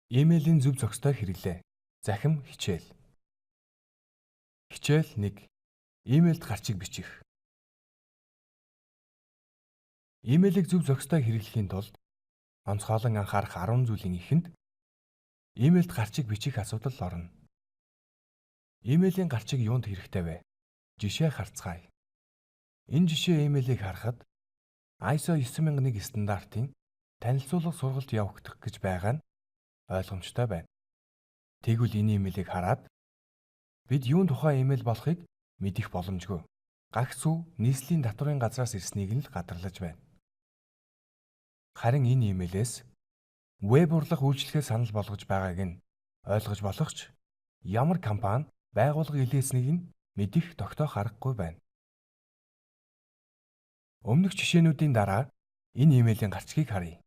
Имэйлийн зөв зохистой хэрэглээ. Захим хичээл. Хичээл 1. Имэйлд гарчиг бичих. Имэйлийг зөв зохистой хэрэглэхийн тулд онцгойлон анхаарах 10 зүйлийн эхэнд имэйлд гарчиг бичих асуудал орно. Имэйлийн гарчиг юунд хэрэгтэй вэ? Жишээ харцгаая. Энэ жишээ имэйлийг харахад ISO 9001 стандартын танилцуулга сургалт явагдах гэж байгаа нь ойлгомжтой байна. Тэгвэл энэ имэйлийг хараад бид юун тухай имэйл болохыг мэдэх боломжгүй. Гагц үв нийслэлийн татврын газраас ирснийг нь л гадарлаж байна. Харин энэ имэйлээс веб урлах үйлчлэгээ санал болгож байгааг нь ойлгож болох ч ямар компани байгууллага илгээснийг нь мэдэх тогтоох аргагүй байна. Өмнөх жишээнүүдийн дараа энэ имэйлийн гарчгийг харъя.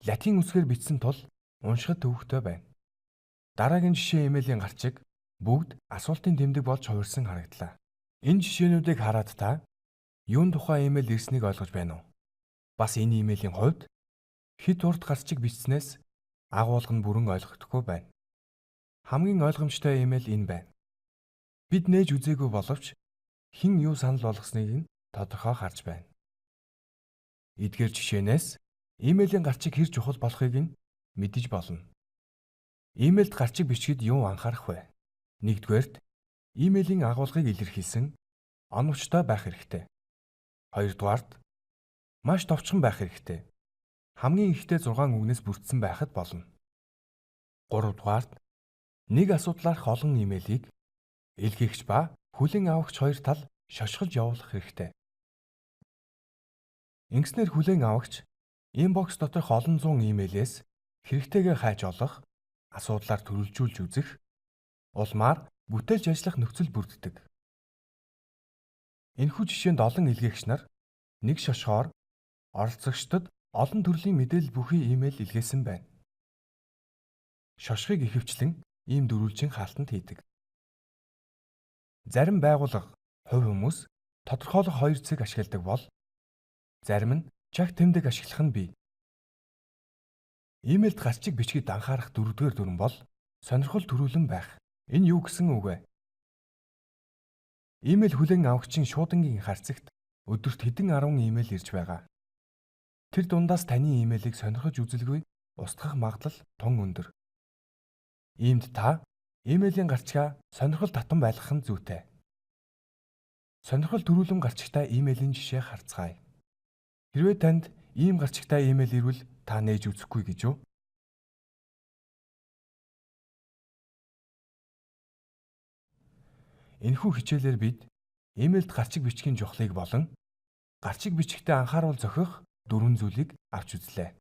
Латин үсгээр бичсэн тул уншихад төвөгтэй байна. Дараагийн жишээ имэйлийн гарчиг бүгд асуултын тэмдэг болж хувирсан харагдлаа. Энэ жишээнүүдийг хараад та юун тухай имэйл ирснийг ойлгож байна уу? Бас энэ имэйлийн хувьд хэд урт гарчиг бичснээс агуулга нь бүрэн ойлгогдохгүй байна. Хамгийн ойлгомжтой имэйл энэ байна. Бид нээж үзээгүй боловч хэн юу санал болгосныг нь тодорхой харж байна. Эдгээр жишээнээс имэйлийн гарчиг хэр чухал болохыг нь мэдэж болно. Имэйлд гарчиг бичгэд юу анхаарах вэ? Нэгдүгээрт имэйлийн агуулгыг илэрхийлсэн оновчтой байх хэрэгтэй. Хоёрдугаарт маш товчхон байх хэрэгтэй. Хамгийн ихдээ 6 үгнээс бүрдсэн байхад болно. Гуравдугаарт нэг асуудлаарх олон имэйлийг илгээгч ба хүлээн авагч хоёр тал шошгож явуулах хэрэгтэй. Ингэснээр хүлээн авагч инбокс доторх олон зуун имэйлээс хэрэгтэйгээ хайж олох, асуудлаар төрөлжүүлж үзэх, улмаар бүтээлж ажиллах нөхцөл бүрддэг. Энэхүү жишээнд олон илгээгч нар нэг шошгоор оролцогчдод олон төрлийн мэдээлэл бүхий имэйл илгээсэн байна. Шошгыг ихэвчлэн ийм дөрвөлжин хаалтанд хийдэг. Зарим байгууллага, хувь хүмүүс тодорхойлох 2 цэг ашигладаг бол зарим нь чаг тэмдэг ашиглах нь бий. Имэйлд гарчиг бичгэд анхаарах 4-р дүрэн бол сонирхол төрүүлэн байх. Энэ юу гэсэн үг вэ? Имэйл хүлээн авагчийн шуудангийн харьцагт өдөрт хэдэн 10 имэйл ирж байгаа. Тэр дундаас таны имэйлийг сонирхож үзэлгүй устгах магадлал тун өндөр. Иймд та имэйлийн гарчгаа сонирхол татан байлгах нь зүйтэй. Сонирхол төрүүлэн гарчигтай имэйлийн жишээ харцгаая. Хэрвээ танд ийм гарчигтай имэйл ирвэл та нээж үзэхгүй гэж юу? Энэхүү хичээлээр бид имэйлд гарчиг бичгийн чухлыг болон гарчиг бичихдээ анхааруул зохих 4 зүйлийг авч үзлээ.